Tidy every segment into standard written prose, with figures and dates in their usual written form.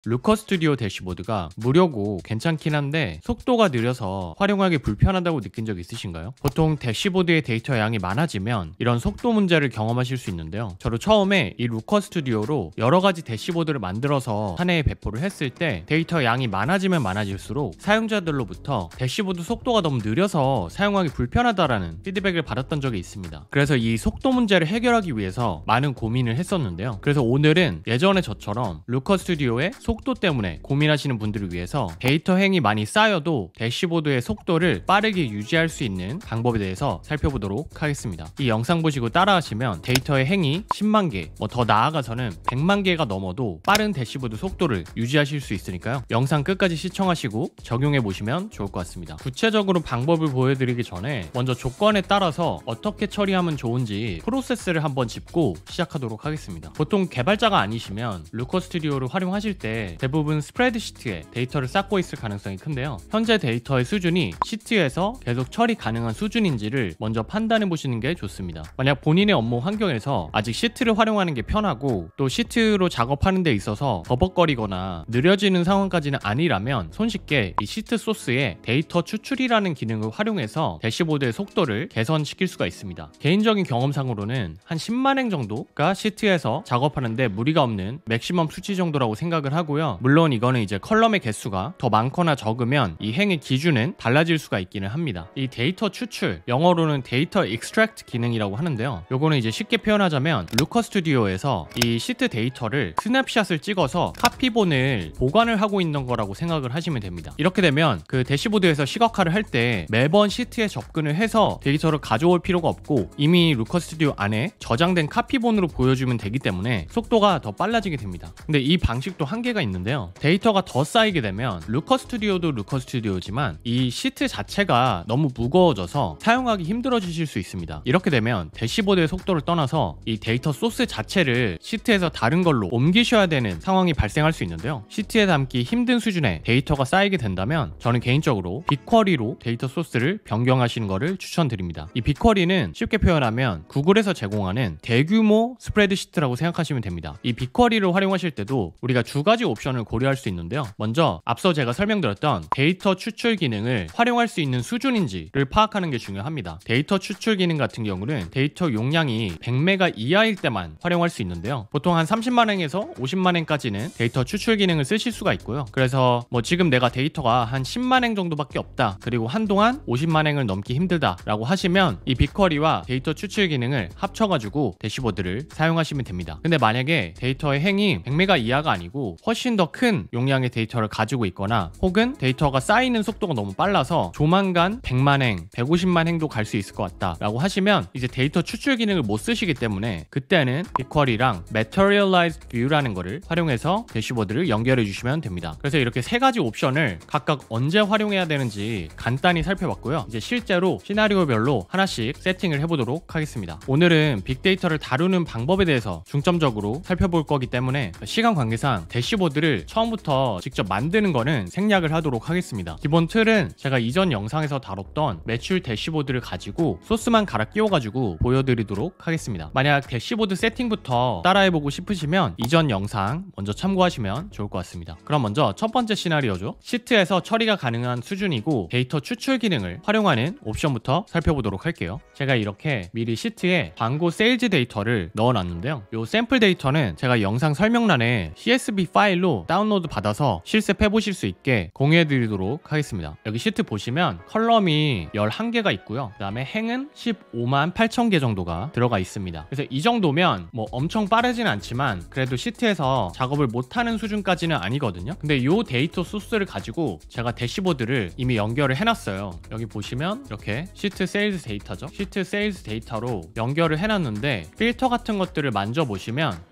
루커 스튜디오 대시보드가 무료고 괜찮긴 한데 속도가 느려서 활용하기 불편하다고 느낀 적 있으신가요? 보통 대시보드의 데이터 양이 많아지면 이런 속도 문제를 경험하실 수 있는데요. 저도 처음에 이 루커 스튜디오로 여러 가지 대시보드를 만들어서 사내에 배포를 했을 때 데이터 양이 많아지면 많아질수록 사용자들로부터 대시보드 속도가 너무 느려서 사용하기 불편하다라는 피드백을 받았던 적이 있습니다. 그래서 이 속도 문제를 해결하기 위해서 많은 고민을 했었는데요. 그래서 오늘은 예전에 저처럼 루커 스튜디오의 속도 때문에 고민하시는 분들을 위해서 데이터 행이 많이 쌓여도 대시보드의 속도를 빠르게 유지할 수 있는 방법에 대해서 살펴보도록 하겠습니다. 이 영상 보시고 따라하시면 데이터의 행이 10만 개, 더 나아가서는 100만 개가 넘어도 빠른 대시보드 속도를 유지하실 수 있으니까요. 영상 끝까지 시청하시고 적용해 보시면 좋을 것 같습니다. 구체적으로 방법을 보여드리기 전에 먼저 조건에 따라서 어떻게 처리하면 좋은지 프로세스를 한번 짚고 시작하도록 하겠습니다. 보통 개발자가 아니시면 루커 스튜디오를 활용하실 때 대부분 스프레드시트에 데이터를 쌓고 있을 가능성이 큰데요. 현재 데이터의 수준이 시트에서 계속 처리 가능한 수준인지를 먼저 판단해 보시는 게 좋습니다. 만약 본인의 업무 환경에서 아직 시트를 활용하는 게 편하고 또 시트로 작업하는 데 있어서 버벅거리거나 느려지는 상황까지는 아니라면 손쉽게 이 시트 소스에 데이터 추출이라는 기능을 활용해서 대시보드의 속도를 개선시킬 수가 있습니다. 개인적인 경험상으로는 한 10만 행 정도가 시트에서 작업하는데 무리가 없는 맥시멈 수치 정도라고 생각을 하고요. 물론 이거는 이제 컬럼의 개수가 더 많거나 적으면 이 행의 기준은 달라질 수가 있기는 합니다. 이 데이터 추출, 영어로는 데이터 익스트랙트 기능이라고 하는데요. 요거는 이제 쉽게 표현하자면 루커 스튜디오에서 이 시트 데이터를 스냅샷을 찍어서 카피본을 보관을 하고 있는 거라고 생각을 하시면 됩니다. 이렇게 되면 그 대시보드에서 시각화를 할 때 매번 시트에 접근을 해서 데이터를 가져올 필요가 없고 이미 루커 스튜디오 안에 저장된 카피본으로 보여주면 되기 때문에 속도가 더 빨라지게 됩니다. 근데 이 방식도 한계가 있는데요. 데이터가 더 쌓이게 되면 루커 스튜디오도 루커 스튜디오지만 이 시트 자체가 너무 무거워져서 사용하기 힘들어지실 수 있습니다. 이렇게 되면 대시보드의 속도를 떠나서 이 데이터 소스 자체를 시트에서 다른 걸로 옮기셔야 되는 상황이 발생할 수 있는데요. 시트에 담기 힘든 수준의 데이터가 쌓이게 된다면 저는 개인적으로 빅쿼리로 데이터 소스를 변경하시는 것을 추천드립니다. 이 빅쿼리는 쉽게 표현하면 구글에서 제공하는 대규모 스프레드시트라고 생각하시면 됩니다. 이 빅쿼리를 활용하실 때도 우리가 두 가지 옵션을 고려할 수 있는데요. 먼저 앞서 제가 설명드렸던 데이터 추출 기능을 활용할 수 있는 수준인지를 파악하는 게 중요합니다. 데이터 추출 기능 같은 경우는 데이터 용량이 100메가 이하일 때만 활용할 수 있는데요. 보통 한 30만 행에서 50만 행까지는 데이터 추출 기능을 쓰실 수가 있고요. 그래서 지금 내가 데이터가 한 10만 행 정도밖에 없다. 그리고 한동안 50만 행을 넘기 힘들다 라고 하시면 이 빅쿼리와 데이터 추출 기능을 합쳐가지고 대시보드를 사용하시면 됩니다. 근데 만약에 데이터의 행이 100메가 이하가 아니고 훨씬 더 큰 용량의 데이터를 가지고 있거나 혹은 데이터가 쌓이는 속도가 너무 빨라서 조만간 100만 행, 150만 행도 갈 수 있을 것 같다 라고 하시면 이제 데이터 추출 기능을 못 쓰시기 때문에 그때는 빅쿼리랑 Materialized View라는 거를 활용해서 대시보드를 연결해 주시면 됩니다. 그래서 이렇게 세 가지 옵션을 각각 언제 활용해야 되는지 간단히 살펴봤고요. 이제 실제로 시나리오별로 하나씩 세팅을 해보도록 하겠습니다. 오늘은 빅데이터를 다루는 방법에 대해서 중점적으로 살펴볼 거기 때문에 시간 관계상 대시보드를 처음부터 직접 만드는 거는 생략을 하도록 하겠습니다. 기본 틀은 제가 이전 영상에서 다뤘던 매출 대시보드를 가지고 소스만 갈아 끼워가지고 보여드리도록 하겠습니다. 만약 대시보드 세팅부터 따라해보고 싶으시면 이전 영상 먼저 참고하시면 좋을 것 같습니다. 그럼 먼저 첫 번째 시나리오죠. 시트에서 처리가 가능한 수준이고 데이터 추출 기능을 활용하는 옵션부터 살펴보도록 할게요. 제가 이렇게 미리 시트에 광고 세일즈 데이터를 넣어놨는데요. 이 샘플 데이터는 제가 영상 설명란에 CSV 파일로 다운로드 받아서 실습해 보실 수 있게 공유해 드리도록 하겠습니다. 여기 시트 보시면 컬럼이 11개가 있고요. 그 다음에 행은 15만 8천 개 정도가 들어가 있습니다. 그래서 이 정도면 엄청 빠르진 않지만 그래도 시트에서 작업을 못하는 수준까지는 아니거든요. 근데 이 데이터 소스를 가지고 제가 대시보드를 이미 연결을 해놨어요. 여기 보시면 이렇게 시트 세일즈 데이터죠. 시트 세일즈 데이터로 연결을 해놨는데 필터 같은 것들을 만져보시면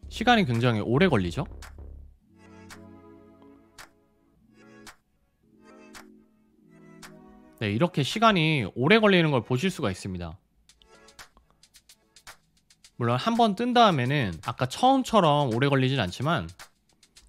시간이 굉장히 오래 걸리죠? 네, 이렇게 시간이 오래 걸리는 걸 보실 수가 있습니다. 물론 한번 뜬 다음에는 아까 처음처럼 오래 걸리진 않지만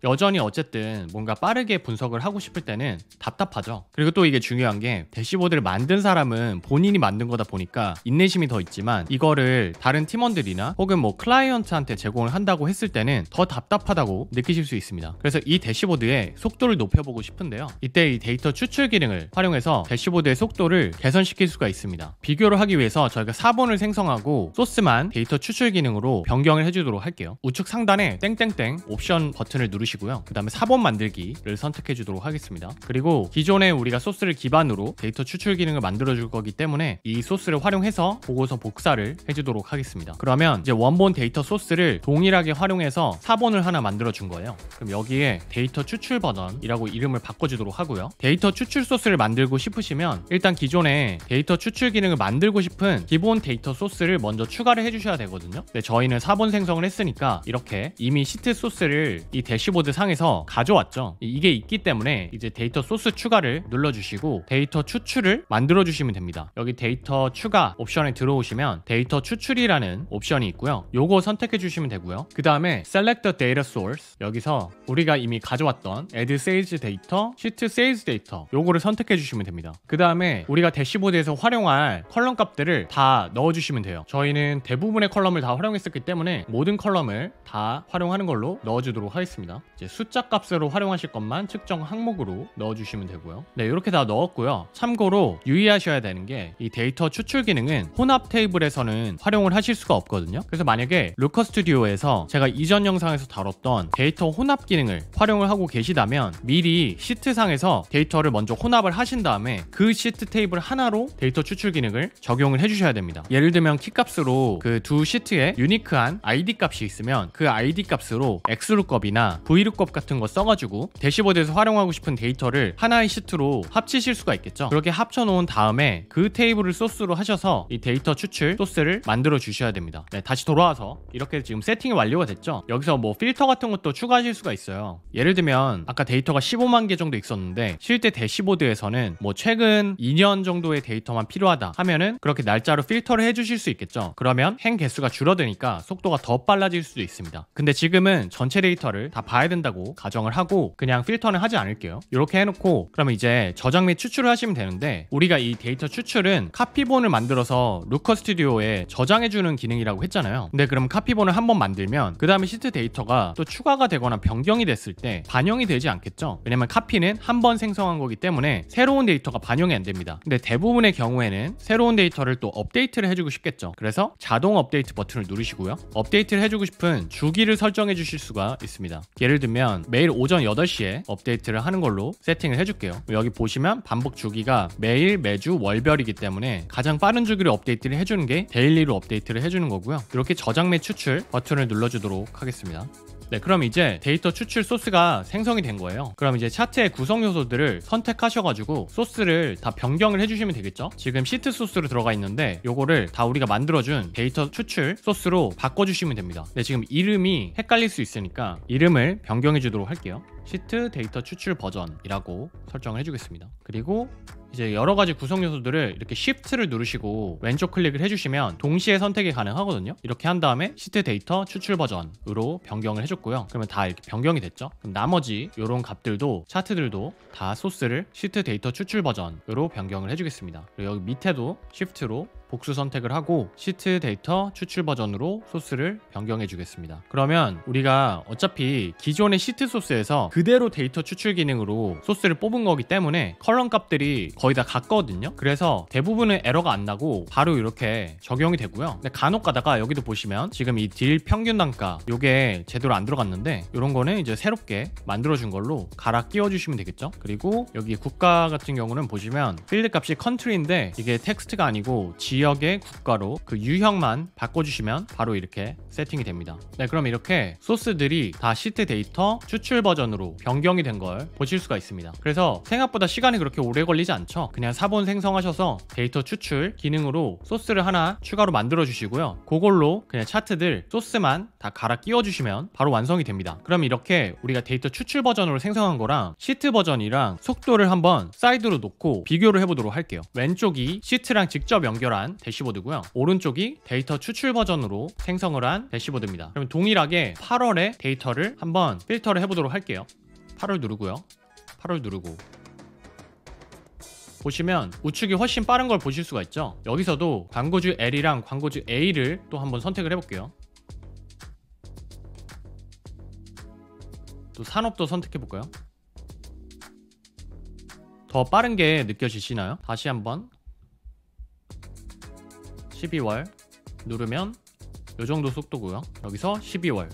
여전히 어쨌든 뭔가 빠르게 분석을 하고 싶을 때는 답답하죠. 그리고 또 이게 중요한 게 대시보드를 만든 사람은 본인이 만든 거다 보니까 인내심이 더 있지만 이거를 다른 팀원들이나 혹은 뭐 클라이언트한테 제공을 한다고 했을 때는 더 답답하다고 느끼실 수 있습니다. 그래서 이 대시보드의 속도를 높여보고 싶은데요. 이때 이 데이터 추출 기능을 활용해서 대시보드의 속도를 개선시킬 수가 있습니다. 비교를 하기 위해서 저희가 4번을 생성하고 소스만 데이터 추출 기능으로 변경을 해주도록 할게요. 우측 상단에 땡땡땡 옵션 버튼을 누르시고요. 그 다음에 4번 만들기를 선택해 주도록 하겠습니다. 그리고 기존에 우리가 소스를 기반으로 데이터 추출 기능을 만들어 줄 거기 때문에 이 소스를 활용해서 보고서 복사를 해주도록 하겠습니다. 그러면 이제 원본 데이터 소스를 동일하게 활용해서 4번을 하나 만들어 준 거예요. 그럼 여기에 데이터 추출 버전이라고 이름을 바꿔주도록 하고요. 데이터 추출 소스를 만들고 싶으시면 일단 기존에 데이터 추출 기능을 만들고 싶은 기본 데이터 소스를 먼저 추가를 해주셔야 되거든요. 근데 저희는 4번 생성을 했으니까 이렇게 이미 시트 소스를 이 대시보드 상에서 가져왔죠. 이게 있기 때문에 이제 데이터 소스 추가를 눌러주시고 데이터 추출을 만들어 주시면 됩니다. 여기 데이터 추가 옵션에 들어오시면 데이터 추출이라는 옵션이 있고요. 요거 선택해 주시면 되고요. 그 다음에 Select the Data Source, 여기서 우리가 이미 가져왔던 Add Sales 데이터, Sheet Sales 데이터 요거를 선택해 주시면 됩니다. 그 다음에 우리가 대시보드에서 활용할 컬럼 값들을 다 넣어주시면 돼요. 저희는 대부분의 컬럼을 다 활용했었기 때문에 모든 컬럼을 다 활용하는 걸로 넣어주도록 하겠습니다. 이제 숫자 값으로 활용하실 것만 측정 항목으로 넣어주시면 되고요. 네, 이렇게 다 넣었고요. 참고로 유의하셔야 되는 게 이 데이터 추출 기능은 혼합 테이블에서는 활용을 하실 수가 없거든요. 그래서 만약에 루커 스튜디오에서 제가 이전 영상에서 다뤘던 데이터 혼합 기능을 활용을 하고 계시다면 미리 시트상에서 데이터를 먼저 혼합을 하신 다음에 그 시트 테이블 하나로 데이터 추출 기능을 적용을 해주셔야 됩니다. 예를 들면 키값으로 그 두 시트에 유니크한 ID 값이 있으면 그 ID 값으로 X룩업이나 V룩업 같은 거 써가지고 대시보드에서 활용하고 싶은 데이터를 하나의 시트로 합치실 수가 있겠죠. 그렇게 합쳐놓은 다음에 그 테이블을 소스로 하셔서 이 데이터 추출 소스를 만들어 주셔야 됩니다. 네, 다시 돌아와서 이렇게 지금 세팅이 완료가 됐죠. 여기서 뭐 필터 같은 것도 추가하실 수가 있어요. 예를 들면 아까 데이터가 15만 개 정도 있었는데 실제 대시보드에서는 뭐 최근 2년 정도의 데이터만 필요하다 하면은 그렇게 날짜로 필터를 해주실 수 있겠죠. 그러면 행 개수가 줄어드니까 속도가 더 빨라질 수도 있습니다. 근데 지금은 전체 데이터를 다 봐야 된다고 가정을 하고 그냥 필터는 하지 않을게요. 이렇게 해놓고 그러면 이제 저장 및 추출을 하시면 되는데 우리가 이 데이터 추출은 카피본을 만들어서 루커 스튜디오에 저장해주는 기능이라고 했잖아요. 근데 그럼 카피본을 한번 만들면 그 다음에 시트 데이터가 또 추가가 되거나 변경이 됐을 때 반영이 되지 않겠죠. 왜냐면 카피는 한 번 생성한 거기 때문에 새로운 데이터가 반영이 안 됩니다. 근데 대부분의 경우에는 새로운 데이터를 또 업데이트를 해주고 싶겠죠. 그래서 자동 업데이트 버튼을 누르시고요. 업데이트를 해주고 싶은 주기를 설정해 주실 수가 있습니다. 예를 들면 매일 오전 8시에 업데이트를 하는 걸로 세팅을 해줄게요. 여기 보시면 반복 주기가 매일, 매주, 월별이기 때문에 가장 빠른 주기로 업데이트를 해주는 게 데일리로 업데이트를 해주는 거고요. 이렇게 저장 및 추출 버튼을 눌러주도록 하겠습니다. 네, 그럼 이제 데이터 추출 소스가 생성이 된 거예요. 그럼 이제 차트의 구성 요소들을 선택하셔가지고 소스를 다 변경을 해주시면 되겠죠. 지금 시트 소스로 들어가 있는데 요거를 다 우리가 만들어준 데이터 추출 소스로 바꿔주시면 됩니다. 네, 지금 이름이 헷갈릴 수 있으니까 이름을 변경해 주도록 할게요. 시트 데이터 추출 버전이라고 설정을 해주겠습니다. 그리고 이제 여러 가지 구성 요소들을 이렇게 Shift를 누르시고 왼쪽 클릭을 해주시면 동시에 선택이 가능하거든요. 이렇게 한 다음에 시트 데이터 추출 버전으로 변경을 해줬고요. 그러면 다 이렇게 변경이 됐죠. 그럼 나머지 이런 값들도 차트들도 다 소스를 시트 데이터 추출 버전으로 변경을 해주겠습니다. 그리고 여기 밑에도 Shift로 복수 선택을 하고 시트 데이터 추출 버전으로 소스를 변경해 주겠습니다. 그러면 우리가 어차피 기존의 시트 소스에서 그대로 데이터 추출 기능으로 소스를 뽑은 거기 때문에 컬럼 값들이 거의 다 같거든요. 그래서 대부분은 에러가 안 나고 바로 이렇게 적용이 되고요. 근데 간혹 가다가 여기도 보시면 지금 이 딜 평균 단가 요게 제대로 안 들어갔는데 이런 거는 이제 새롭게 만들어준 걸로 갈아 끼워주시면 되겠죠. 그리고 여기 국가 같은 경우는 보시면 필드 값이 컨트리인데 이게 텍스트가 아니고 지역의 국가로 그 유형만 바꿔주시면 바로 이렇게 세팅이 됩니다. 네, 그럼 이렇게 소스들이 다 시트 데이터 추출 버전으로 변경이 된 걸 보실 수가 있습니다. 그래서 생각보다 시간이 그렇게 오래 걸리지 않죠. 그냥 사본 생성하셔서 데이터 추출 기능으로 소스를 하나 추가로 만들어 주시고요. 그걸로 그냥 차트들 소스만 다 갈아 끼워 주시면 바로 완성이 됩니다. 그럼 이렇게 우리가 데이터 추출 버전으로 생성한 거랑 시트 버전이랑 속도를 한번 사이드로 놓고 비교를 해보도록 할게요. 왼쪽이 시트랑 직접 연결한 한 대시보드고요. 오른쪽이 데이터 추출 버전으로 생성을 한 대시보드입니다. 그럼 동일하게 8월의 데이터를 한번 필터를 해보도록 할게요. 8월 누르고요. 8월 누르고 보시면 우측이 훨씬 빠른 걸 보실 수가 있죠. 여기서도 광고주 L이랑 광고주 A를 또 한번 선택을 해볼게요. 또 산업도 선택해볼까요? 더 빠른 게 느껴지시나요? 다시 한번 12월 누르면 이 정도 속도고요. 여기서 12월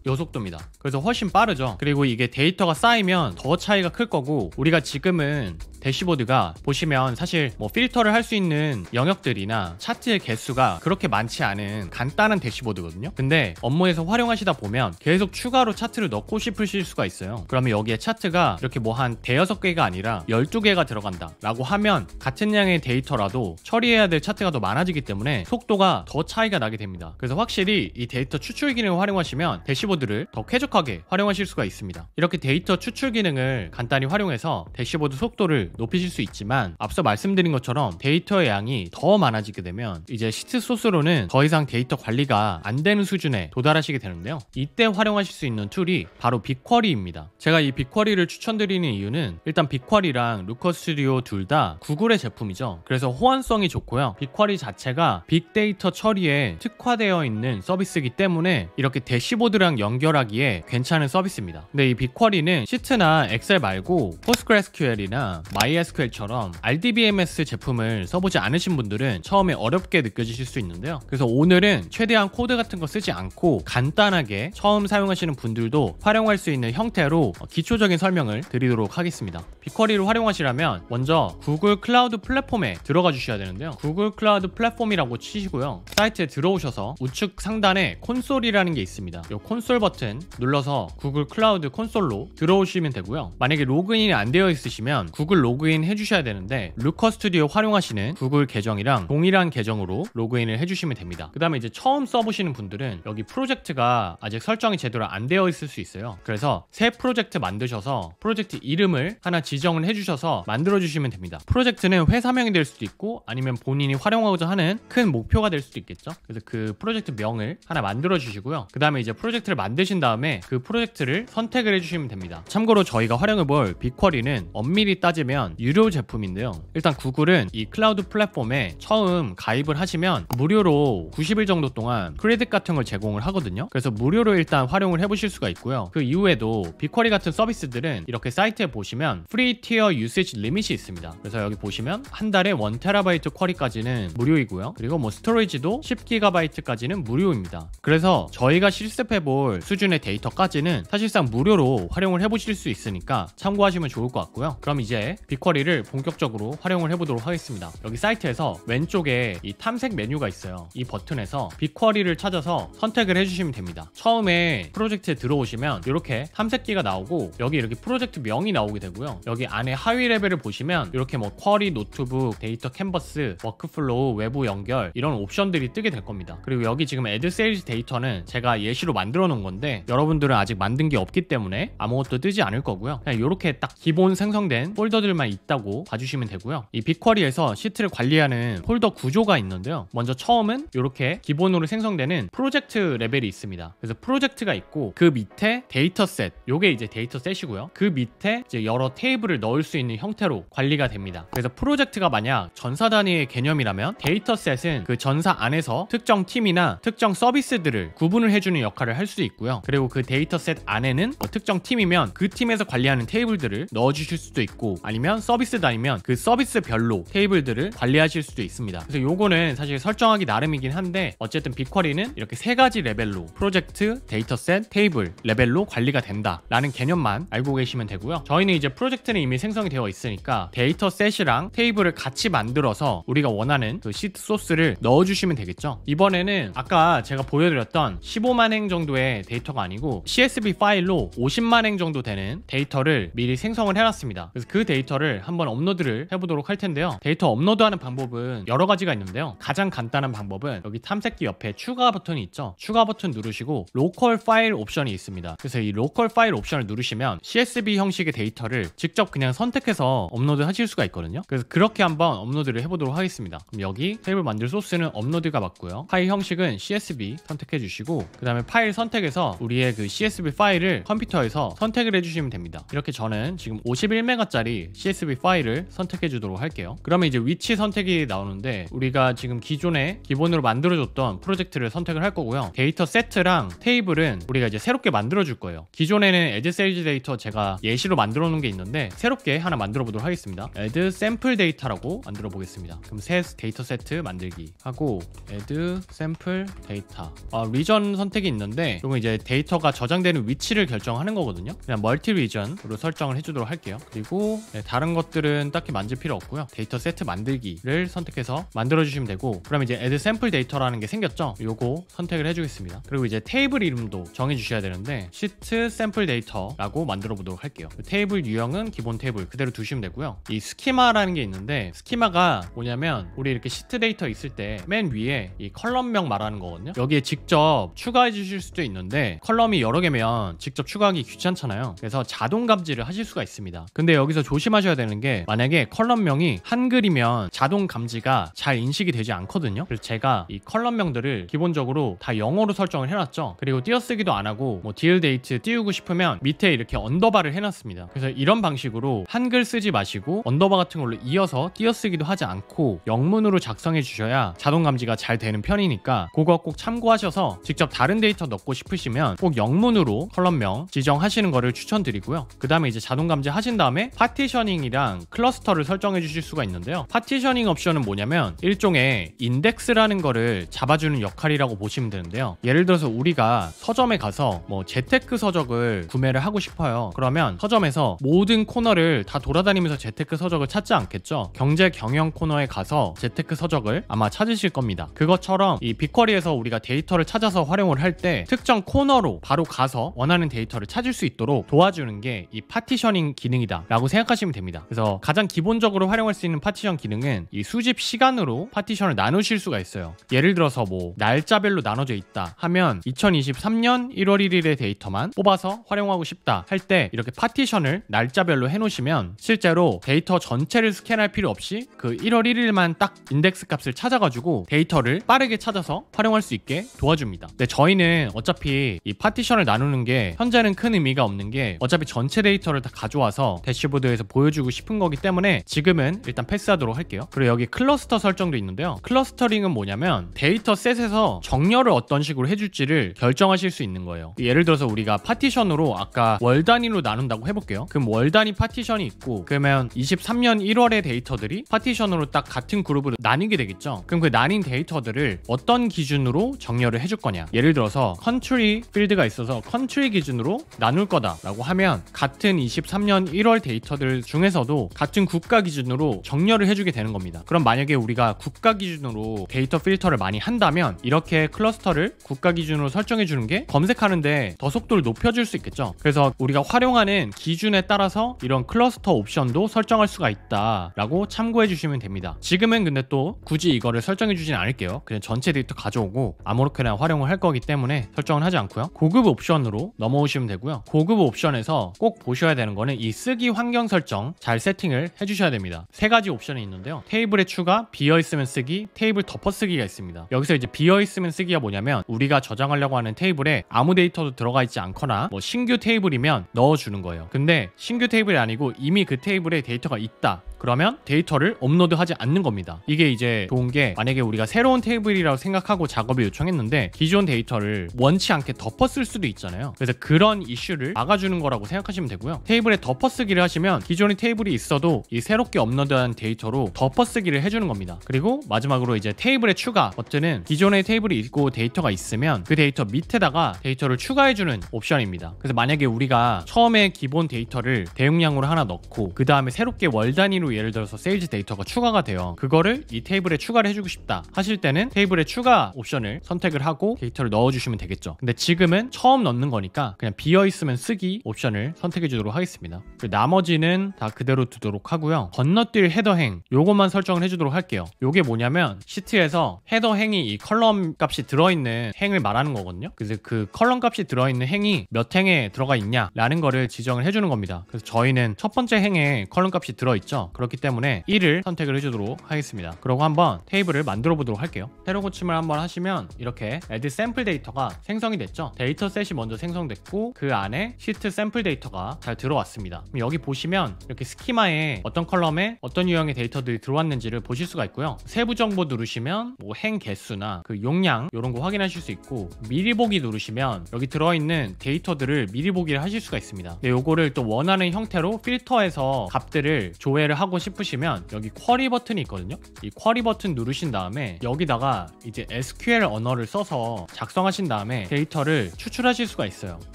요 속도입니다. 그래서 훨씬 빠르죠. 그리고 이게 데이터가 쌓이면 더 차이가 클 거고, 우리가 지금은 대시보드가 보시면 사실 뭐 필터를 할 수 있는 영역들이나 차트의 개수가 그렇게 많지 않은 간단한 대시보드거든요. 근데 업무에서 활용하시다 보면 계속 추가로 차트를 넣고 싶으실 수가 있어요. 그러면 여기에 차트가 이렇게 뭐 한 대여섯 개가 아니라 12개가 들어간다 라고 하면 같은 양의 데이터라도 처리해야 될 차트가 더 많아지기 때문에 속도가 더 차이가 나게 됩니다. 그래서 확실히 이 데이터 추출 기능을 활용하시면 대시보드를 더 쾌적하게 활용하실 수가 있습니다. 이렇게 데이터 추출 기능을 간단히 활용해서 대시보드 속도를 높이실 수 있지만, 앞서 말씀드린 것처럼 데이터의 양이 더 많아지게 되면 이제 시트 소스로는 더 이상 데이터 관리가 안 되는 수준에 도달하시게 되는데요. 이때 활용하실 수 있는 툴이 바로 빅쿼리입니다. 제가 이 빅쿼리를 추천드리는 이유는 일단 빅쿼리랑 루커 스튜디오 둘 다 구글의 제품이죠. 그래서 호환성이 좋고요. 빅쿼리 자체가 빅데이터 처리에 특화되어 있는 서비스이기 때문에 이렇게 대시보드랑 연결하기에 괜찮은 서비스입니다. 근데 이 빅쿼리는 시트나 엑셀 말고 PostgreSQL이나 MySQL처럼 RDBMS 제품을 써보지 않으신 분들은 처음에 어렵게 느껴지실 수 있는데요. 그래서 오늘은 최대한 코드 같은 거 쓰지 않고 간단하게 처음 사용하시는 분들도 활용할 수 있는 형태로 기초적인 설명을 드리도록 하겠습니다. 빅쿼리를 활용하시려면 먼저 구글 클라우드 플랫폼에 들어가 주셔야 되는데요. 구글 클라우드 플랫폼이라고 치시고요. 사이트에 들어오셔서 우측 상단에 콘솔이라는 게 있습니다. 이 콘솔 버튼 눌러서 구글 클라우드 콘솔로 들어오시면 되고요. 만약에 로그인이 안 되어 있으시면 구글 로그인 해주셔야 되는데, 루커 스튜디오 활용하시는 구글 계정이랑 동일한 계정으로 로그인을 해주시면 됩니다. 그 다음에 이제 처음 써보시는 분들은 여기 프로젝트가 아직 설정이 제대로 안 되어 있을 수 있어요. 그래서 새 프로젝트 만드셔서 프로젝트 이름을 하나 지정을 해주셔서 만들어 주시면 됩니다. 프로젝트는 회사명이 될 수도 있고 아니면 본인이 활용하고자 하는 큰 목표가 될 수도 있겠죠. 그래서 그 프로젝트 명을 하나 만들어 주시고요. 그 다음에 이제 프로젝트를 만드신 다음에 그 프로젝트를 선택을 해주시면 됩니다. 참고로 저희가 활용해볼 빅쿼리는 엄밀히 따지면 유료 제품인데요. 일단 구글은 이 클라우드 플랫폼에 처음 가입을 하시면 무료로 90일 정도 동안 크레딧 같은 걸 제공을 하거든요. 그래서 무료로 일단 활용을 해보실 수가 있고요. 그 이후에도 빅쿼리 같은 서비스들은 이렇게 사이트에 보시면 프리 티어 유세지 리밋이 있습니다. 그래서 여기 보시면 한 달에 1TB 쿼리까지는 무료이고요. 그리고 뭐 스토리지도 10GB까지는 무료입니다. 그래서 저희가 실습해볼 수준의 데이터까지는 사실상 무료로 활용을 해보실 수 있으니까 참고하시면 좋을 것 같고요. 그럼 이제 빅쿼리를 본격적으로 활용을 해보도록 하겠습니다. 여기 사이트에서 왼쪽에 이 탐색 메뉴가 있어요. 이 버튼에서 빅쿼리를 찾아서 선택을 해주시면 됩니다. 처음에 프로젝트에 들어오시면 이렇게 탐색기가 나오고 여기 이렇게 프로젝트 명이 나오게 되고요. 여기 안에 하위 레벨을 보시면 이렇게 뭐 쿼리, 노트북, 데이터 캔버스, 워크플로우, 외부 연결 이런 옵션들이 뜨게 될 겁니다. 그리고 여기 지금 애드 세일즈 데이터는 제가 예시로 만들어 놓은 건데 여러분들은 아직 만든 게 없기 때문에 아무것도 뜨지 않을 거고요. 그냥 이렇게 딱 기본 생성된 폴더들만 있다고 봐주시면 되고요. 이 빅쿼리에서 시트를 관리하는 폴더 구조가 있는데요. 먼저 처음은 이렇게 기본으로 생성되는 프로젝트 레벨이 있습니다. 그래서 프로젝트가 있고 그 밑에 데이터셋, 요게 이제 데이터셋이고요. 그 밑에 이제 여러 테이블을 넣을 수 있는 형태로 관리가 됩니다. 그래서 프로젝트가 만약 전사 단위의 개념이라면 데이터셋은 그 전사 안에서 특정 팀이나 특정 서비스들을 구분을 해주는 역할을 할 수 있고요. 그리고 그 데이터셋 안에는 뭐 특정 팀이면 그 팀에서 관리하는 테이블들을 넣어주실 수도 있고 아니면 서비스 단위면 그 서비스별로 테이블들을 관리하실 수도 있습니다. 그래서 요거는 사실 설정하기 나름이긴 한데 어쨌든 빅쿼리는 이렇게 세 가지 레벨로 프로젝트, 데이터셋, 테이블 레벨로 관리가 된다라는 개념만 알고 계시면 되고요. 저희는 이제 프로젝트는 이미 생성이 되어 있으니까 데이터셋이랑 테이블을 같이 만들어서 우리가 원하는 그 시트 소스를 넣어주시면 되겠죠. 이번에는 아까 제가 보여드렸던 15만 행 정도의 정도의 데이터가 아니고 CSV 파일로 50만 행 정도 되는 데이터를 미리 생성을 해놨습니다. 그래서 그 데이터를 한번 업로드를 해보도록 할 텐데요. 데이터 업로드하는 방법은 여러 가지가 있는데요. 가장 간단한 방법은 여기 탐색기 옆에 추가 버튼이 있죠. 추가 버튼 누르시고 로컬 파일 옵션이 있습니다. 그래서 이 로컬 파일 옵션을 누르시면 CSV 형식의 데이터를 직접 그냥 선택해서 업로드 하실 수가 있거든요. 그래서 그렇게 한번 업로드를 해보도록 하겠습니다. 그럼 여기 테이블 만들 소스는 업로드가 맞고요. 파일 형식은 CSV 선택해 주시고 그 다음에 파일 선택에서 우리의 그 CSV 파일을 컴퓨터에서 선택을 해주시면 됩니다. 이렇게 저는 지금 51메가짜리 CSV 파일을 선택해 주도록 할게요. 그러면 이제 위치 선택이 나오는데 우리가 지금 기존에 기본으로 만들어줬던 프로젝트를 선택을 할 거고요. 데이터 세트랑 테이블은 우리가 이제 새롭게 만들어 줄 거예요. 기존에는 add sales 데이터 제가 예시로 만들어 놓은 게 있는데 새롭게 하나 만들어 보도록 하겠습니다. add sample 데이터라고 만들어 보겠습니다. 그럼 새 데이터 세트 만들기 하고 add sample 데이터 리전 선택이 있는데 이건 이제 데이터가 저장되는 위치를 결정하는 거거든요. 그냥 멀티 리전으로 설정을 해주도록 할게요. 그리고 다른 것들은 딱히 만질 필요 없고요. 데이터 세트 만들기를 선택해서 만들어 주시면 되고 그러면 이제 add sample 데이터라는 게 생겼죠. 요거 선택을 해주겠습니다. 그리고 이제 테이블 이름도 정해 주셔야 되는데 sheet sample 데이터라고 만들어 보도록 할게요. 테이블 유형은 기본 테이블 그대로 두시면 되고요. 이 스키마라는 게 있는데 스키마가 뭐냐면 우리 이렇게 시트 데이터 있을 때 맨 위에 이 컬럼명 말하는 거거든요. 여기에 직접 추가해 주실 수도 있는데 컬럼이 여러 개면 직접 추가하기 귀찮잖아요. 그래서 자동 감지를 하실 수가 있습니다. 근데 여기서 조심하셔야 되는 게 만약에 컬럼명이 한글이면 자동 감지가 잘 인식이 되지 않거든요. 그래서 제가 이 컬럼명들을 기본적으로 다 영어로 설정을 해놨죠. 그리고 띄어쓰기도 안 하고 뭐 deal date 띄우고 싶으면 밑에 이렇게 언더바를 해놨습니다. 그래서 이런 방식으로 한글 쓰지 마시고 언더바 같은 걸로 이어서 띄어쓰기도 하지 않고 영문으로 작성해 주셔야 자동 감지가 잘 되는 편이니까 그거 꼭 참고하셔서 직접 다른 데이터 넣고 싶으시면 꼭 영문으로 컬럼명 지정하시는 거를 추천드리고요. 그 다음에 이제 자동 감지 하신 다음에 파티셔닝이랑 클러스터를 설정해 주실 수가 있는데요. 파티셔닝 옵션은 뭐냐면 일종의 인덱스라는 거를 잡아주는 역할이라고 보시면 되는데요. 예를 들어서 우리가 서점에 가서 뭐 재테크 서적을 구매를 하고 싶어요. 그러면 서점에서 모든 코너를 다 돌아다니면서 재테크 서적을 찾지 않겠죠. 경제 경영 코너에 가서 재테크 서적을 아마 찾으실 겁니다. 그것처럼 이 빅쿼리에서 우리가 데이터를 찾아서 활용을 할 때 특정 코너로 바로 가서 원하는 데이터를 찾을 수 있도록 도와주는 게 이 파티셔닝 기능이다 라고 생각하시면 됩니다. 그래서 가장 기본적으로 활용할 수 있는 파티션 기능은 이 수집 시간으로 파티션을 나누실 수가 있어요. 예를 들어서 뭐 날짜별로 나눠져 있다 하면 2023년 1월 1일의 데이터만 뽑아서 활용하고 싶다 할 때 이렇게 파티션을 날짜별로 해놓으시면 실제로 데이터 전체를 스캔할 필요 없이 그 1월 1일만 딱 인덱스 값을 찾아가지고 데이터를 빠르게 찾아서 활용할 수 있게 도와줍니다. 근데 저희는 어차피 이 파티션을 나누는 게 현재는 큰 의미가 없는 게 어차피 전체 데이터를 다 가져와서 대시보드에서 보여주고 싶은 거기 때문에 지금은 일단 패스하도록 할게요. 그리고 여기 클러스터 설정도 있는데요. 클러스터링은 뭐냐면 데이터 셋에서 정렬을 어떤 식으로 해줄지를 결정하실 수 있는 거예요. 예를 들어서 우리가 파티션으로 아까 월 단위로 나눈다고 해볼게요. 그럼 월 단위 파티션이 있고 그러면 23년 1월의 데이터들이 파티션으로 딱 같은 그룹으로 나뉘게 되겠죠. 그럼 그 나뉜 데이터들을 어떤 기준으로 정렬을 해줄 거냐. 예를 들어서 컨트리 필드가 있어서 컨트리 기준으로 나눌 거다라고 하면 같은 23년 1월 데이터들 중에서도 같은 국가 기준으로 정렬을 해주게 되는 겁니다. 그럼 만약에 우리가 국가 기준으로 데이터 필터를 많이 한다면 이렇게 클러스터를 국가 기준으로 설정해 주는 게 검색하는데 더 속도를 높여줄 수 있겠죠. 그래서 우리가 활용하는 기준에 따라서 이런 클러스터 옵션도 설정할 수가 있다라고 참고해 주시면 됩니다. 지금은 근데 또 굳이 이거를 설정해 주진 않을게요. 그냥 전체 데이터 가져오고 아무렇게나 활용을 할 거기 때문에 설정을 하지 않고요. 고급 옵션으로 넘어오시면 되고요. 고급 옵션에서 꼭 보셔야 되는 거는 이 쓰기 환경 설정 잘 세팅을 해주셔야 됩니다. 세 가지 옵션이 있는데요. 테이블에 추가, 비어있으면 쓰기, 테이블 덮어쓰기가 있습니다. 여기서 이제 비어있으면 쓰기가 뭐냐면 우리가 저장하려고 하는 테이블에 아무 데이터도 들어가 있지 않거나 뭐 신규 테이블이면 넣어주는 거예요. 근데 신규 테이블이 아니고 이미 그 테이블에 데이터가 있다. 그러면 데이터를 업로드하지 않는 겁니다. 이게 이제 좋은 게 만약에 우리가 새로운 테이블이라고 생각하고 작업을 요청했는데 기존 데이터를 원치 않게 덮어쓸 수도 있잖아요. 그래서 그런 이슈를 막아주는 거라고 생각하시면 되고요. 테이블에 덮어쓰기를 하시면 기존의 테이블이 있어도 이 새롭게 업로드한 데이터로 덮어쓰기를 해주는 겁니다. 그리고 마지막으로 이제 테이블의 추가 버튼은 기존의 테이블이 있고 데이터가 있으면 그 데이터 밑에다가 데이터를 추가해주는 옵션입니다. 그래서 만약에 우리가 처음에 기본 데이터를 대용량으로 하나 넣고 그 다음에 새롭게 월 단위로 예를 들어서 세일즈 데이터가 추가가 돼요. 그거를 이 테이블에 추가를 해주고 싶다 하실 때는 테이블에 추가 옵션을 선택을 하고 데이터를 넣어주시면 되겠죠. 근데 지금은 처음 넣는 거니까 그냥 비어있으면 쓰기 옵션을 선택해 주도록 하겠습니다. 나머지는 다 그대로 두도록 하고요. 건너뛸 헤더행 요것만 설정을 해주도록 할게요. 요게 뭐냐면 시트에서 헤더행이 이 컬럼 값이 들어있는 행을 말하는 거거든요. 그래서 그 컬럼 값이 들어있는 행이 몇 행에 들어가 있냐 라는 거를 지정을 해주는 겁니다. 그래서 저희는 첫 번째 행에 컬럼 값이 들어있죠. 그렇기 때문에 1을 선택을 해주도록 하겠습니다. 그러고 한번 테이블을 만들어 보도록 할게요. 새로 고침을 한번 하시면 이렇게 add 샘플 데이터가 생성이 됐죠. 데이터 셋이 먼저 생성됐고 그 안에 시트 샘플 데이터가 잘 들어왔습니다. 그럼 여기 보시면 이렇게 스키마에 어떤 컬럼에 어떤 유형의 데이터들이 들어왔는지를 보실 수가 있고요. 세부 정보 누르시면 뭐 행 개수나 그 용량 이런 거 확인하실 수 있고, 미리 보기 누르시면 여기 들어있는 데이터들을 미리 보기를 하실 수가 있습니다. 근데 요거를 또 원하는 형태로 필터해서 값들을 조회를 하고 싶으시면 여기 쿼리 버튼이 있거든요. 이 쿼리 버튼 누르신 다음에 여기다가 이제 SQL 언어를 써서 작성하신 다음에 데이터를 추출하실 수가 있어요.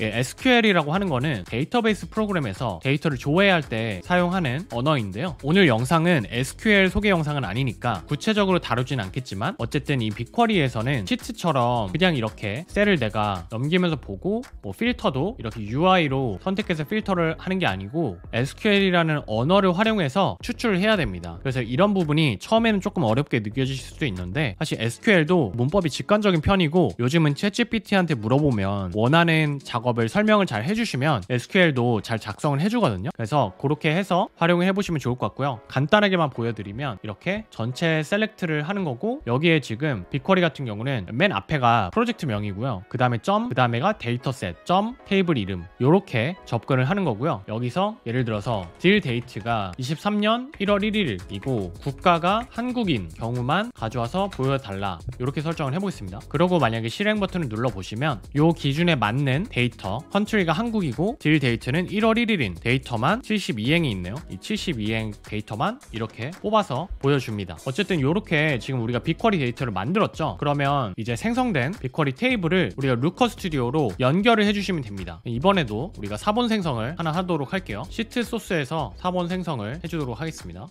SQL이라고 하는 거는 데이터베이스 프로그램에서 데이터를 조회할 때 사용하는 언어인데요. 오늘 영상은 SQL 소개 영상은 아니니까 구체적으로 다루진 않겠지만 어쨌든 이 빅쿼리에서는 시트처럼 그냥 이렇게 셀을 내가 넘기면서 보고 뭐 필터도 이렇게 UI로 선택해서 필터를 하는 게 아니고 SQL이라는 언어를 활용해서 추출을 해야 됩니다. 그래서 이런 부분이 처음에는 조금 어렵게 느껴지실 수도 있는데 사실 SQL도 문법이 직관적인 편이고 요즘은 챗GPT한테 물어보면 원하는 작업을 설명을 잘 해주시면 SQL도 잘 작성을 해주거든요. 그래서 그렇게 해서 활용을 해보시면 좋을 것 같고요. 간단하게만 보여드리면 이렇게 전체 셀렉트를 하는 거고, 여기에 지금 빅쿼리 같은 경우는 맨 앞에가 프로젝트 명이고요. 그 다음에 점, 그 다음에가 데이터셋, 점, 테이블 이름 이렇게 접근을 하는 거고요. 여기서 예를 들어서 딜 데이트가 23년 1월 1일이고 국가가 한국인 경우만 가져와서 보여달라 이렇게 설정을 해보겠습니다. 그리고 만약에 실행 버튼을 눌러보시면 이 기준에 맞는 데이터, 컨트리가 한국이고 딜 데이트는 1월 1일인 데이터만 72행이 있네요. 이 72행 데이터만 이렇게 뽑아서 보여줍니다. 어쨌든 이렇게 지금 우리가 빅쿼리 데이터를 만들었죠. 그러면 이제 생성된 빅쿼리 테이블을 우리가 루커 스튜디오로 연결을 해주시면 됩니다. 이번에도 우리가 사본 생성을 하나 하도록 할게요. 시트 소스에서 사본 생성을 해주도록 하겠습니다.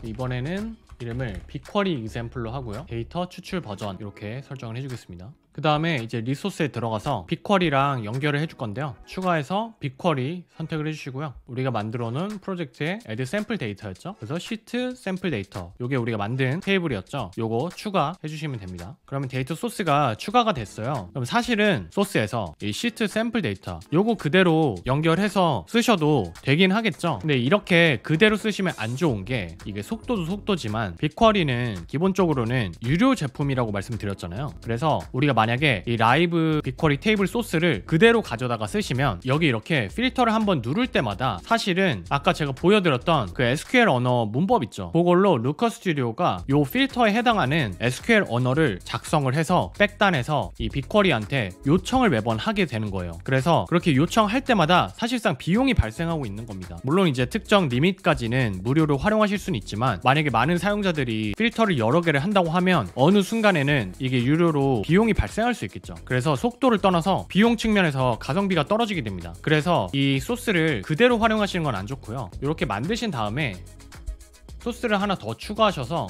이번에는 이름을 빅쿼리 example로 하고요. 데이터 추출 버전 이렇게 설정을 해주겠습니다. 그 다음에 이제 리소스에 들어가서 빅쿼리랑 연결을 해줄 건데요. 추가해서 빅쿼리 선택을 해주시고요. 우리가 만들어 놓은 프로젝트의 add 샘플 데이터였죠. 그래서 시트 샘플 데이터, 요게 우리가 만든 테이블이었죠. 요거 추가해 주시면 됩니다. 그러면 데이터 소스가 추가가 됐어요. 그럼 사실은 소스에서 이 시트 샘플 데이터 요거 그대로 연결해서 쓰셔도 되긴 하겠죠. 근데 이렇게 그대로 쓰시면 안 좋은 게, 이게 속도도 속도지만 빅쿼리는 기본적으로는 유료 제품이라고 말씀드렸잖아요. 그래서 우리가 만약에 이 라이브 빅쿼리 테이블 소스를 그대로 가져다가 쓰시면 여기 이렇게 필터를 한번 누를 때마다 사실은 아까 제가 보여드렸던 그 SQL 언어 문법 있죠. 그걸로 루커 스튜디오가 요 필터에 해당하는 SQL 언어를 작성을 해서 백단에서 이 빅쿼리한테 요청을 매번 하게 되는 거예요. 그래서 그렇게 요청할 때마다 사실상 비용이 발생하고 있는 겁니다. 물론 이제 특정 리밋까지는 무료로 활용하실 수는 있지만 만약에 많은 사용자들이 필터를 여러 개를 한다고 하면 어느 순간에는 이게 유료로 비용이 발생할 수 있겠죠. 그래서 속도를 떠나서 비용 측면에서 가성비가 떨어지게 됩니다. 그래서 이 소스를 그대로 활용하시는 건 안 좋고요. 이렇게 만드신 다음에 소스를 하나 더 추가하셔서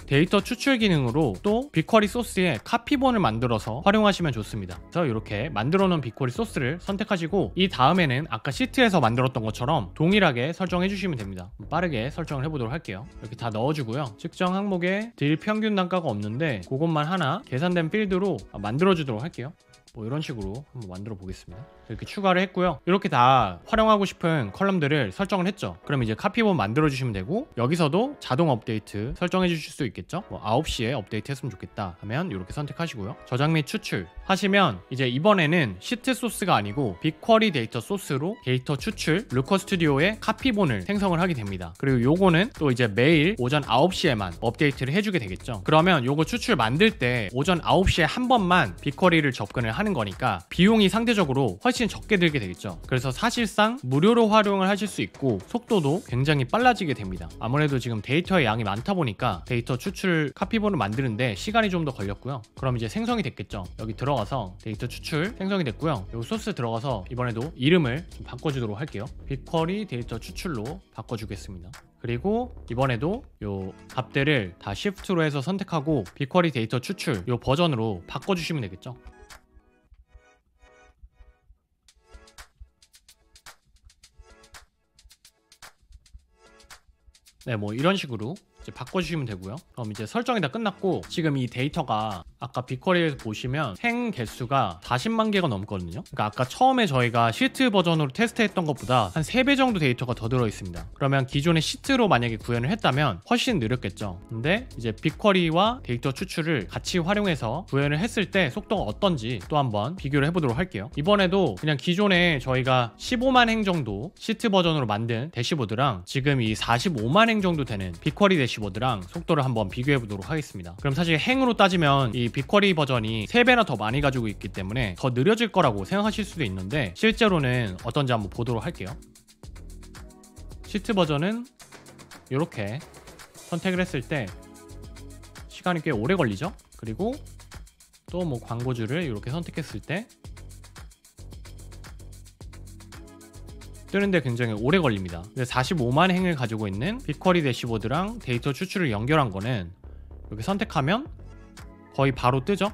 데이터 추출 기능으로 또 빅쿼리 소스에 카피본을 만들어서 활용하시면 좋습니다. 그래서 이렇게 만들어 놓은 빅쿼리 소스를 선택하시고 이 다음에는 아까 시트에서 만들었던 것처럼 동일하게 설정해 주시면 됩니다. 빠르게 설정을 해보도록 할게요. 이렇게 다 넣어주고요. 측정 항목에 딜 평균 단가가 없는데 그것만 하나 계산된 필드로 만들어 주도록 할게요. 뭐 이런 식으로 한번 만들어 보겠습니다. 이렇게 추가를 했고요. 이렇게 다 활용하고 싶은 컬럼들을 설정을 했죠. 그럼 이제 카피본 만들어 주시면 되고, 여기서도 자동 업데이트 설정해 주실 수 있겠죠. 뭐 9시에 업데이트 했으면 좋겠다 하면 이렇게 선택하시고요. 저장 및 추출 하시면 이제 이번에는 시트 소스가 아니고 빅쿼리 데이터 소스로 데이터 추출 루커 스튜디오의 카피본을 생성을 하게 됩니다. 그리고 요거는 또 이제 매일 오전 9시에만 업데이트를 해주게 되겠죠. 그러면 요거 추출 만들 때 오전 9시에 한 번만 빅쿼리를 접근을 하는 거니까 비용이 상대적으로 훨씬 적게 들게 되겠죠. 그래서 사실상 무료로 활용을 하실 수 있고 속도도 굉장히 빨라지게 됩니다. 아무래도 지금 데이터의 양이 많다 보니까 데이터 추출 카피본을 만드는데 시간이 좀 더 걸렸고요. 그럼 이제 생성이 됐겠죠. 여기 들어가서 데이터 추출 생성이 됐고요. 여기 소스 들어가서 이번에도 이름을 좀 바꿔주도록 할게요. 빅쿼리 데이터 추출로 바꿔주겠습니다. 그리고 이번에도 요 값들을 다 시프트로 해서 선택하고 빅쿼리 데이터 추출 요 버전으로 바꿔주시면 되겠죠. 네, 뭐 이런 식으로 이제 바꿔주시면 되고요. 그럼 이제 설정이 다 끝났고, 지금 이 데이터가 아까 빅쿼리에서 보시면 행 개수가 40만 개가 넘거든요. 그러니까 아까 처음에 저희가 시트 버전으로 테스트했던 것보다 한 3배 정도 데이터가 더 들어있습니다. 그러면 기존의 시트로 만약에 구현을 했다면 훨씬 느렸겠죠. 근데 이제 빅쿼리와 데이터 추출을 같이 활용해서 구현을 했을 때 속도가 어떤지 또 한번 비교를 해보도록 할게요. 이번에도 그냥 기존에 저희가 15만 행 정도 시트 버전으로 만든 대시보드랑 지금 이 45만 행 정도 되는 빅쿼리 대시보드랑 속도를 한번 비교해 보도록 하겠습니다. 그럼 사실 행으로 따지면 이 빅쿼리 버전이 3배나 더 많이 가지고 있기 때문에 더 느려질 거라고 생각하실 수도 있는데, 실제로는 어떤지 한번 보도록 할게요. 시트 버전은 이렇게 선택을 했을 때 시간이 꽤 오래 걸리죠. 그리고 또 뭐 광고주를 이렇게 선택했을 때 뜨는데 굉장히 오래 걸립니다. 근데 45만 행을 가지고 있는 빅쿼리 대시보드랑 데이터 추출을 연결한 거는 이렇게 선택하면 거의 바로 뜨죠.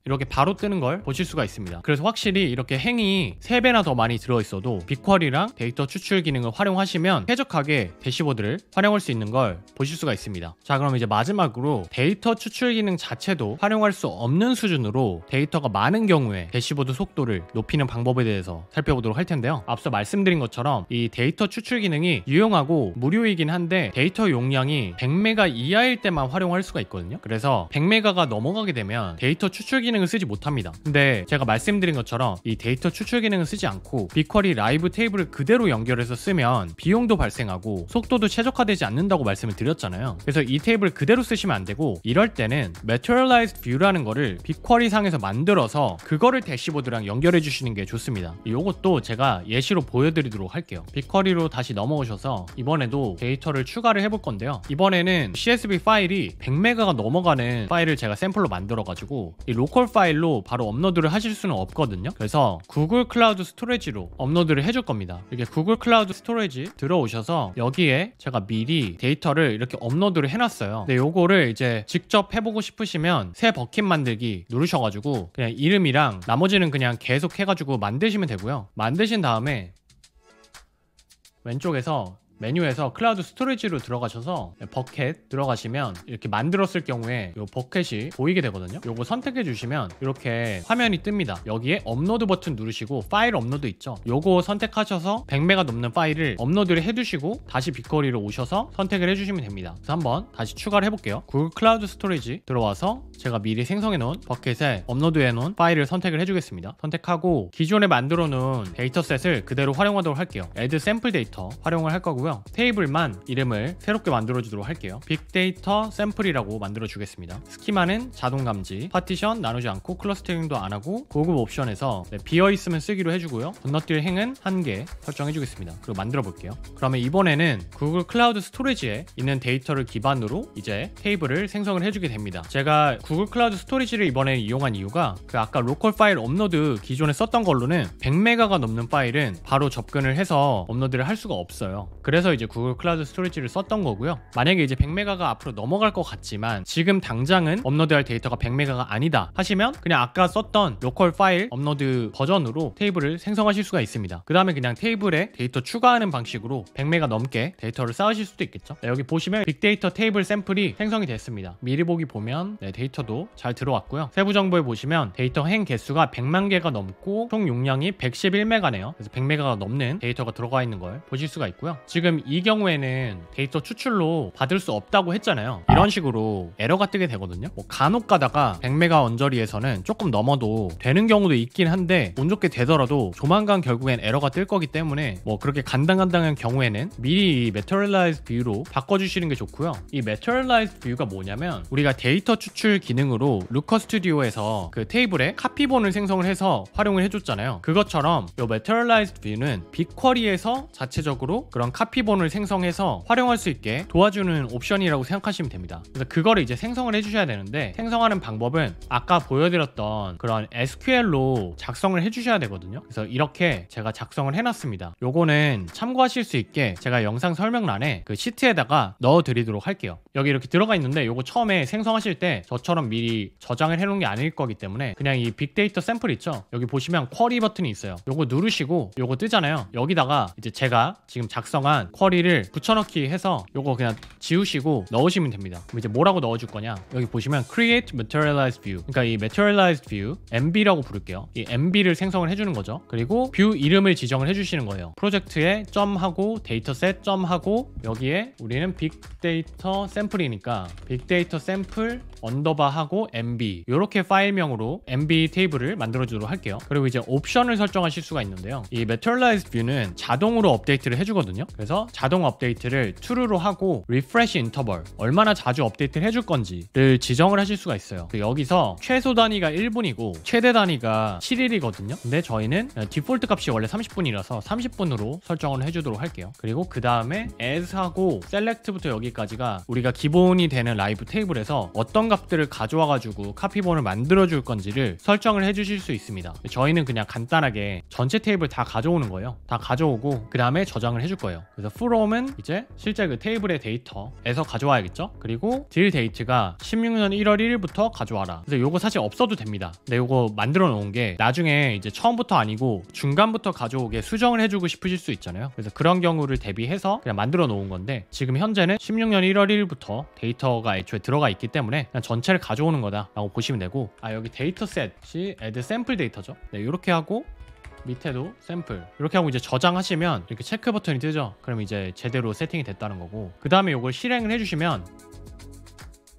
이렇게 바로 뜨는 걸 보실 수가 있습니다. 그래서 확실히 이렇게 행이 3배나 더 많이 들어있어도 빅쿼리랑 데이터 추출 기능을 활용하시면 쾌적하게 대시보드를 활용할 수 있는 걸 보실 수가 있습니다. 자, 그럼 이제 마지막으로 데이터 추출 기능 자체도 활용할 수 없는 수준으로 데이터가 많은 경우에 대시보드 속도를 높이는 방법에 대해서 살펴보도록 할 텐데요. 앞서 말씀드린 것처럼 이 데이터 추출 기능이 유용하고 무료이긴 한데 데이터 용량이 100메가 이하일 때만 활용할 수가 있거든요. 그래서 100메가가 넘어가게 되면 데이터 추출 기능을 쓰지 못합니다. 근데 제가 말씀드린 것처럼 이 데이터 추출 기능을 쓰지 않고 빅쿼리 라이브 테이블을 그대로 연결해서 쓰면 비용도 발생하고 속도도 최적화되지 않는다고 말씀을 드렸잖아요. 그래서 이 테이블을 그대로 쓰시면 안 되고, 이럴 때는 Materialized View라는 거를 빅쿼리 상에서 만들어서 그거를 대시보드랑 연결해 주시는 게 좋습니다. 이것도 제가 예시로 보여드리도록 할게요. 빅쿼리로 다시 넘어오셔서 이번에도 데이터를 추가를 해볼 건데요. 이번에는 CSV 파일이 100메가가 넘어가는 파일을 제가 샘플로 만들어가지고 이 로컬 파일로 바로 업로드를 하실 수는 없거든요. 그래서 구글 클라우드 스토리지로 업로드를 해줄 겁니다. 이렇게 구글 클라우드 스토리지 들어오셔서 여기에 제가 미리 데이터를 이렇게 업로드를 해놨어요. 근데 요거를 이제 직접 해보고 싶으시면 새 버킷 만들기 누르셔가지고 그냥 이름이랑 나머지는 그냥 계속 해가지고 만드시면 되고요. 만드신 다음에 왼쪽에서 메뉴에서 클라우드 스토리지로 들어가셔서 버켓 들어가시면 이렇게 만들었을 경우에 이 버켓이 보이게 되거든요. 요거 선택해 주시면 이렇게 화면이 뜹니다. 여기에 업로드 버튼 누르시고 파일 업로드 있죠. 요거 선택하셔서 100메가 넘는 파일을 업로드를 해두시고 다시 빅쿼리로 오셔서 선택을 해주시면 됩니다. 그래서 한번 다시 추가를 해볼게요. 구글 클라우드 스토리지 들어와서 제가 미리 생성해 놓은 버켓에 업로드해 놓은 파일을 선택을 해주겠습니다. 선택하고 기존에 만들어 놓은 데이터셋을 그대로 활용하도록 할게요. add 샘플 데이터 활용을 할 거고요. 테이블만 이름을 새롭게 만들어 주도록 할게요. 빅데이터 샘플이라고 만들어 주겠습니다. 스키마는 자동 감지, 파티션 나누지 않고 클러스터링도 안 하고 고급 옵션에서 비어 있으면 쓰기로 해주고요. 건너뛸 행은 1개 설정해 주겠습니다. 그리고 만들어 볼게요. 그러면 이번에는 구글 클라우드 스토리지에 있는 데이터를 기반으로 이제 테이블을 생성을 해주게 됩니다. 제가 구글 클라우드 스토리지를 이번에 이용한 이유가 그 아까 로컬 파일 업로드 기존에 썼던 걸로는 100메가가 넘는 파일은 바로 접근을 해서 업로드를 할 수가 없어요. 그래서 이제 구글 클라우드 스토리지를 썼던 거고요. 만약에 이제 100메가가 앞으로 넘어갈 것 같지만 지금 당장은 업로드할 데이터가 100메가가 아니다 하시면 그냥 아까 썼던 로컬 파일 업로드 버전으로 테이블을 생성하실 수가 있습니다. 그 다음에 그냥 테이블에 데이터 추가하는 방식으로 100메가 넘게 데이터를 쌓으실 수도 있겠죠. 여기 보시면 빅데이터 테이블 샘플이 생성이 됐습니다. 미리 보기 보면 데이터도 잘 들어왔고요. 세부 정보에 보시면 데이터 행 개수가 100만 개가 넘고 총 용량이 111메가네요. 그래서 100메가가 넘는 데이터가 들어가 있는 걸 보실 수가 있고요. 지금 이 경우에는 데이터 추출로 받을 수 없다고 했잖아요. 이런 식으로 에러가 뜨게 되거든요. 뭐 간혹 가다가 100메가 언저리에서는 조금 넘어도 되는 경우도 있긴 한데 운 좋게 되더라도 조만간 결국엔 에러가 뜰 거기 때문에 뭐 그렇게 간당간당한 경우에는 미리 이 Materialized View로 바꿔주시는 게 좋고요. 이 Materialized View가 뭐냐면 우리가 데이터 추출 기능으로 루커 스튜디오에서 그 테이블에 카피본을 생성을 해서 활용을 해줬잖아요. 그것처럼 이 Materialized View는 빅쿼리에서 자체적으로 그런 카피본을 생성해서 활용할 수 있게 도와주는 옵션이라고 생각하시면 됩니다. 그래서 그거를 이제 생성을 해주셔야 되는데 생성하는 방법은 아까 보여드렸던 그런 SQL로 작성을 해주셔야 되거든요. 그래서 이렇게 제가 작성을 해놨습니다. 요거는 참고하실 수 있게 제가 영상 설명란에 그 시트에다가 넣어드리도록 할게요. 여기 이렇게 들어가 있는데 요거 처음에 생성하실 때 저처럼 미리 저장을 해놓은 게 아닐 거기 때문에 그냥 이 빅데이터 샘플 있죠? 여기 보시면 쿼리 버튼이 있어요. 요거 누르시고 요거 뜨잖아요. 여기다가 이제 제가 지금 작성한 잠깐만 쿼리를 붙여넣기 해서 요거 그냥 지우시고 넣으시면 됩니다. 그럼 이제 뭐라고 넣어줄 거냐, 여기 보시면 create materialized view, 그러니까 이 materialized view MB라고 부를게요. 이 MB를 생성을 해주는 거죠. 그리고 뷰 이름을 지정을 해주시는 거예요. 프로젝트에 점하고 데이터셋 점하고 여기에 우리는 빅데이터 샘플이니까 빅데이터 샘플 언더바 하고 MB, 이렇게 파일명으로 MB 테이블을 만들어주도록 할게요. 그리고 이제 옵션을 설정하실 수가 있는데요. 이 materialized view는 자동으로 업데이트를 해주거든요. 그래서 자동 업데이트를 true로 하고 refresh interval, 얼마나 자주 업데이트를 해줄 건지를 지정을 하실 수가 있어요. 여기서 최소 단위가 1분이고 최대 단위가 7일이거든요. 근데 저희는 디폴트 값이 원래 30분이라서 30분으로 설정을 해주도록 할게요. 그리고 그 다음에 as하고 select부터 여기까지가 우리가 기본이 되는 라이브 테이블에서 어떤 값들을 가져와 가지고 카피본을 만들어 줄 건지를 설정을 해 주실 수 있습니다. 저희는 그냥 간단하게 전체 테이블 다 가져오는 거예요. 다 가져오고 그 다음에 저장을 해줄 거예요. 그래서 from은 이제 실제 그 테이블의 데이터에서 가져와야겠죠. 그리고 딜 데이트가 16년 1월 1일부터 가져와라. 그래서 요거 사실 없어도 됩니다. 근데 요거 만들어 놓은 게 나중에 이제 처음부터 아니고 중간부터 가져오게 수정을 해주고 싶으실 수 있잖아요. 그래서 그런 경우를 대비해서 그냥 만들어 놓은 건데, 지금 현재는 16년 1월 1일부터 데이터가 애초에 들어가 있기 때문에 그냥 전체를 가져오는 거다 라고 보시면 되고, 여기 데이터셋이 add sample 데이터죠. 네, 이렇게 하고 밑에도 샘플 이렇게 하고 이제 저장하시면 이렇게 체크 버튼이 뜨죠. 그럼 이제 제대로 세팅이 됐다는 거고, 그 다음에 이걸 실행을 해주시면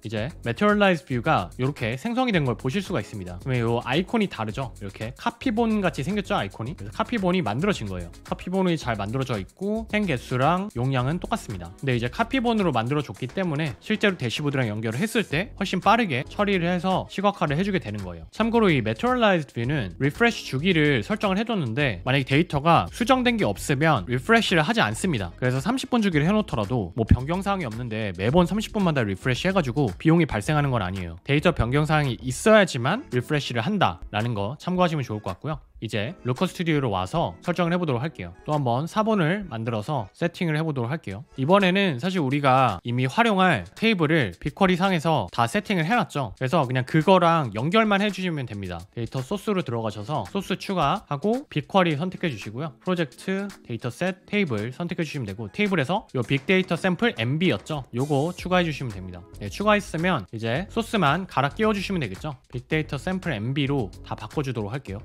이제 materialized view가 이렇게 생성이 된 걸 보실 수가 있습니다. 그러면 이 아이콘이 다르죠. 이렇게 카피본 같이 생겼죠, 아이콘이. 그래서 카피본이 만들어진 거예요. 카피본이 잘 만들어져 있고 행 개수랑 용량은 똑같습니다. 근데 이제 카피본으로 만들어줬기 때문에 실제로 대시보드랑 연결을 했을 때 훨씬 빠르게 처리를 해서 시각화를 해주게 되는 거예요. 참고로 이 materialized view는 refresh 주기를 설정을 해뒀는데, 만약에 데이터가 수정된 게 없으면 refresh를 하지 않습니다. 그래서 30분 주기를 해놓더라도 뭐 변경사항이 없는데 매번 30분마다 refresh 해가지고 비용이 발생하는 건 아니에요. 데이터 변경사항이 있어야지만 리프레시를 한다라는 거 참고하시면 좋을 것 같고요. 이제 루커 스튜디오로 와서 설정을 해보도록 할게요. 또 한번 사본을 만들어서 세팅을 해보도록 할게요. 이번에는 사실 우리가 이미 활용할 테이블을 빅쿼리 상에서 다 세팅을 해놨죠. 그래서 그냥 그거랑 연결만 해주시면 됩니다. 데이터 소스로 들어가셔서 소스 추가하고 빅쿼리 선택해 주시고요. 프로젝트 데이터셋 테이블 선택해 주시면 되고, 테이블에서 요 빅데이터 샘플 MB였죠. 요거 추가해 주시면 됩니다. 네, 추가했으면 이제 소스만 갈아 끼워 주시면 되겠죠. 빅데이터 샘플 MB로 다 바꿔주도록 할게요.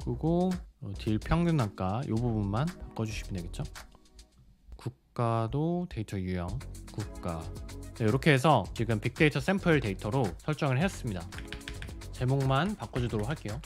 그리고 딜 평균 단가 이 부분만 바꿔주시면 되겠죠. 국가도 데이터 유형 국가. 네, 이렇게 해서 지금 빅데이터 샘플 데이터로 설정을 했습니다. 제목만 바꿔주도록 할게요.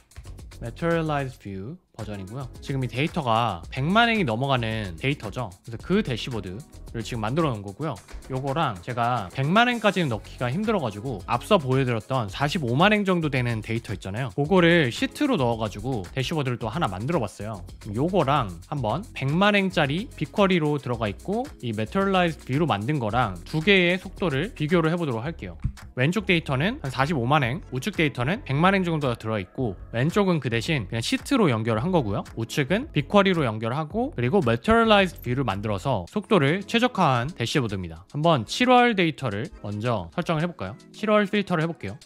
materialized view 버전이고요. 지금 이 데이터가 100만행이 넘어가는 데이터죠. 그래서 그 대시보드를 지금 만들어 놓은 거고요. 요거랑 제가 100만행까지는 넣기가 힘들어가지고 앞서 보여드렸던 45만행 정도 되는 데이터 있잖아요. 그거를 시트로 넣어가지고 대시보드를 또 하나 만들어 봤어요. 요거랑 한번 100만행짜리 빅쿼리로 들어가 있고 이 materialized view로 만든 거랑 두 개의 속도를 비교를 해보도록 할게요. 왼쪽 데이터는 한 45만행, 우측 데이터는 100만행 정도가 들어있고, 왼쪽은 그 대신 그냥 시트로 연결을 한 거고요. 우측은 빅쿼리로 연결하고, 그리고 materialized view를 만들어서 속도를 최적화한 대시보드입니다. 한번 7월 데이터를 먼저 설정을 해볼까요? 7월 필터를 해볼게요.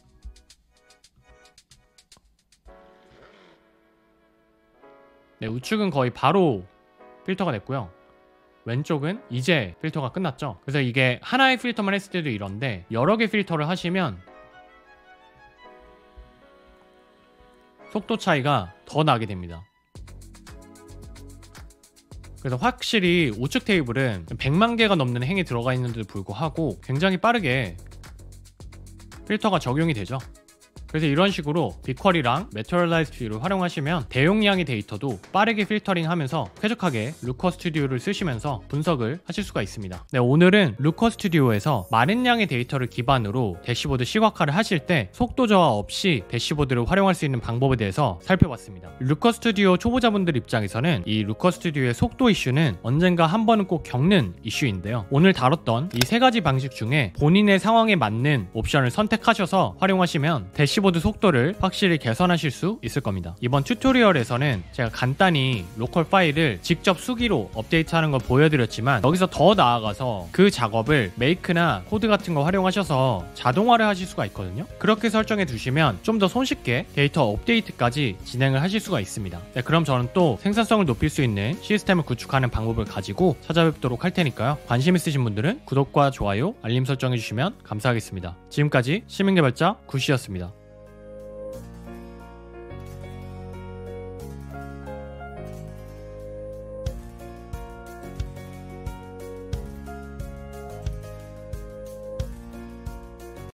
네, 우측은 거의 바로 필터가 됐고요. 왼쪽은 이제 필터가 끝났죠. 그래서 이게 하나의 필터만 했을 때도 이런데 여러 개 필터를 하시면 속도 차이가 더 나게 됩니다. 그래서 확실히 우측 테이블은 100만 개가 넘는 행이 들어가 있는데도 불구하고 굉장히 빠르게 필터가 적용이 되죠. 그래서 이런 식으로 빅쿼리랑 materialized view를 활용하시면 대용량의 데이터도 빠르게 필터링하면서 쾌적하게 루커 스튜디오를 쓰시면서 분석을 하실 수가 있습니다. 네, 오늘은 루커 스튜디오에서 많은 양의 데이터를 기반으로 대시보드 시각화를 하실 때 속도 저하 없이 대시보드를 활용할 수 있는 방법에 대해서 살펴봤습니다. 루커 스튜디오 초보자분들 입장에서는 이 루커 스튜디오의 속도 이슈는 언젠가 한 번은 꼭 겪는 이슈인데요. 오늘 다뤘던 이 세 가지 방식 중에 본인의 상황에 맞는 옵션을 선택하셔서 활용하시면 대시보드 대시보드 속도를 확실히 개선하실 수 있을 겁니다. 이번 튜토리얼에서는 제가 간단히 로컬 파일을 직접 수기로 업데이트하는 걸 보여드렸지만 여기서 더 나아가서 그 작업을 메이크나 코드 같은 거 활용하셔서 자동화를 하실 수가 있거든요. 그렇게 설정해 두시면 좀 더 손쉽게 데이터 업데이트까지 진행을 하실 수가 있습니다. 네, 그럼 저는 또 생산성을 높일 수 있는 시스템을 구축하는 방법을 가지고 찾아뵙도록 할 테니까요. 관심 있으신 분들은 구독과 좋아요, 알림 설정해 주시면 감사하겠습니다. 지금까지 시민개발자 구시였습니다.